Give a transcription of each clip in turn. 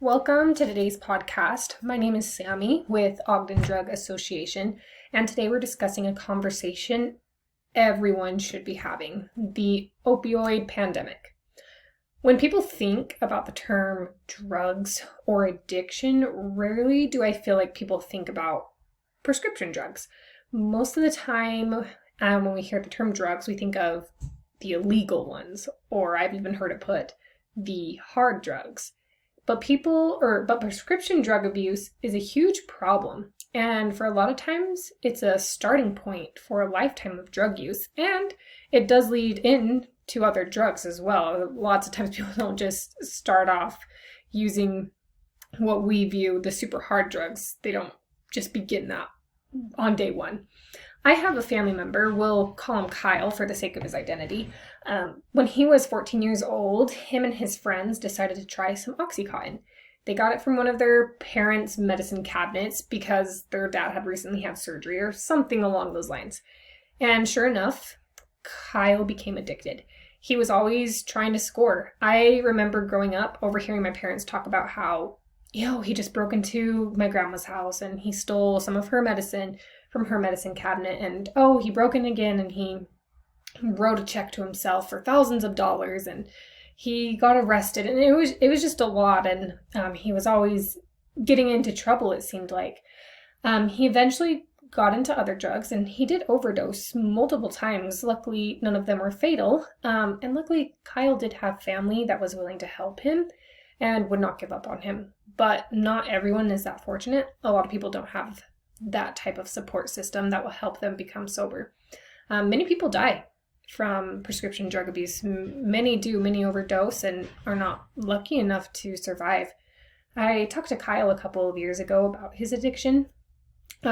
Welcome to today's podcast. My name is Sammy with Ogden Drug Association, and today we're discussing a conversation everyone should be having, the opioid pandemic. When people think about the term drugs or addiction, rarely do I feel like people think about prescription drugs. Most of the time, when we hear the term drugs, we think of the illegal ones, or I've even heard it put, the hard drugs. But prescription drug abuse is a huge problem. And for a lot of times, it's a starting point for a lifetime of drug use. And it does lead in to other drugs as well. Lots of times people don't just start off using what we view the super hard drugs. They don't just begin that on day one. I have a family member, we'll call him Kyle for the sake of his identity. When he was 14 years old, him and his friends decided to try some Oxycontin. They got it from one of their parents' medicine cabinets because their dad had recently had surgery or something along those lines. And sure enough, Kyle became addicted. He was always trying to score. I remember growing up overhearing my parents talk about how, he just broke into my grandma's house and he stole some of her medicine from her medicine cabinet, and he broke in again and he wrote a check to himself for thousands of dollars and he got arrested, and it was just a lot, and he was always getting into trouble, it seemed like. He eventually got into other drugs and he did overdose multiple times. Luckily, none of them were fatal, and luckily Kyle did have family that was willing to help him and would not give up on him. But not everyone is that fortunate. A lot of people don't have that type of support system that will help them become sober. Many people die from prescription drug abuse. Many overdose and are not lucky enough to survive. I talked to Kyle a couple of years ago about his addiction.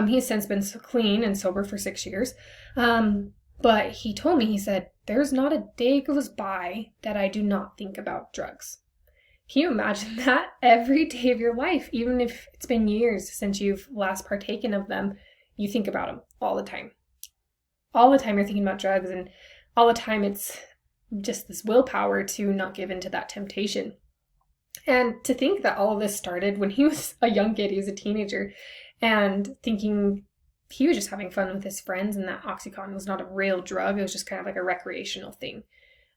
He's since been clean and sober for 6 years. But he told me, he said, "There's not a day goes by that I do not think about drugs." Can you imagine that? Every day of your life, even if it's been years since you've last partaken of them, you think about them all the time. All the time you're thinking about drugs, and all the time it's just this willpower to not give in to that temptation. And to think that all of this started when he was a young kid, he was a teenager, and thinking he was just having fun with his friends and that Oxycontin was not a real drug. It was just kind of like a recreational thing.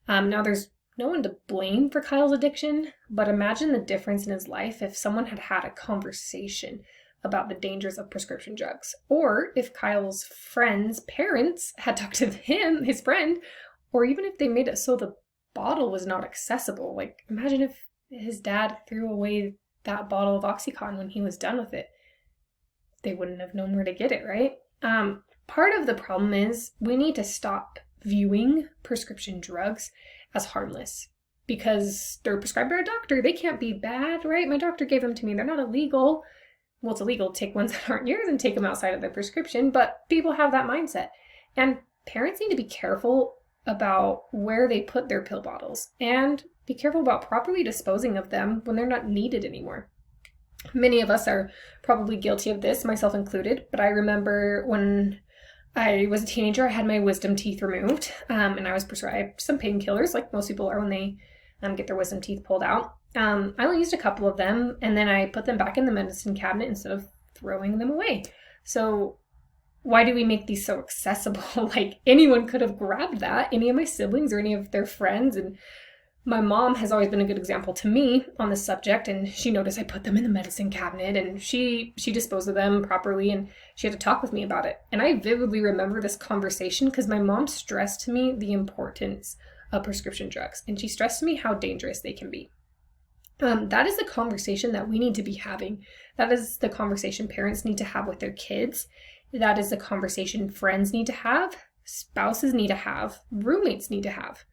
Now there's no one to blame for Kyle's addiction, but imagine the difference in his life if someone had had a conversation about the dangers of prescription drugs, or if Kyle's friend's parents had talked to him, his friend, or even if they made it so the bottle was not accessible. Like, imagine if his dad threw away that bottle of Oxycontin when he was done with it. They wouldn't have known where to get it, right? Part of the problem is we need to stop viewing prescription drugs as harmless because they're prescribed by a doctor. They can't be bad, right? My doctor gave them to me. They're not illegal. Well, it's illegal to take ones that aren't yours and take them outside of their prescription, but people have that mindset. And parents need to be careful about where they put their pill bottles and be careful about properly disposing of them when they're not needed anymore. Many of us are probably guilty of this, myself included, but I remember when I was a teenager, I had my wisdom teeth removed, and I was prescribed some painkillers, like most people are when they get their wisdom teeth pulled out. I only used a couple of them, and then I put them back in the medicine cabinet instead of throwing them away. So why do we make these so accessible? Like, anyone could have grabbed that, any of my siblings or any of their friends, and my mom has always been a good example to me on this subject, and she noticed I put them in the medicine cabinet, and she disposed of them properly, and she had to talk with me about it. And I vividly remember this conversation because my mom stressed to me the importance of prescription drugs, and she stressed to me how dangerous they can be. That is the conversation that we need to be having. That is the conversation parents need to have with their kids. That is the conversation friends need to have, spouses need to have, roommates need to have.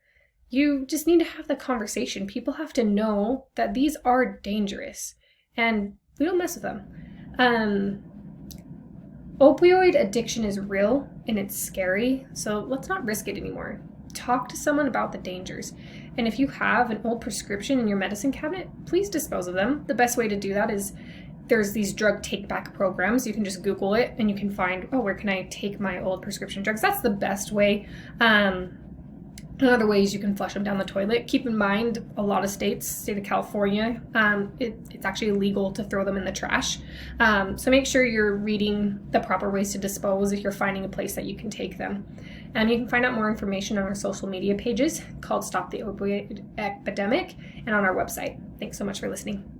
You just need to have the conversation. People have to know that these are dangerous and we don't mess with them. Opioid addiction is real and it's scary, so let's not risk it anymore. Talk to someone about the dangers. And if you have an old prescription in your medicine cabinet, please dispose of them. The best way to do that is there's these drug take-back programs. You can just Google it and you can find, where can I take my old prescription drugs? That's the best way. and other ways you can flush them down the toilet. Keep in mind, a lot of states, state of California, it's actually illegal to throw them in the trash. So make sure you're reading the proper ways to dispose if you're finding a place that you can take them. And you can find out more information on our social media pages called Stop the Opioid Epidemic and on our website. Thanks so much for listening.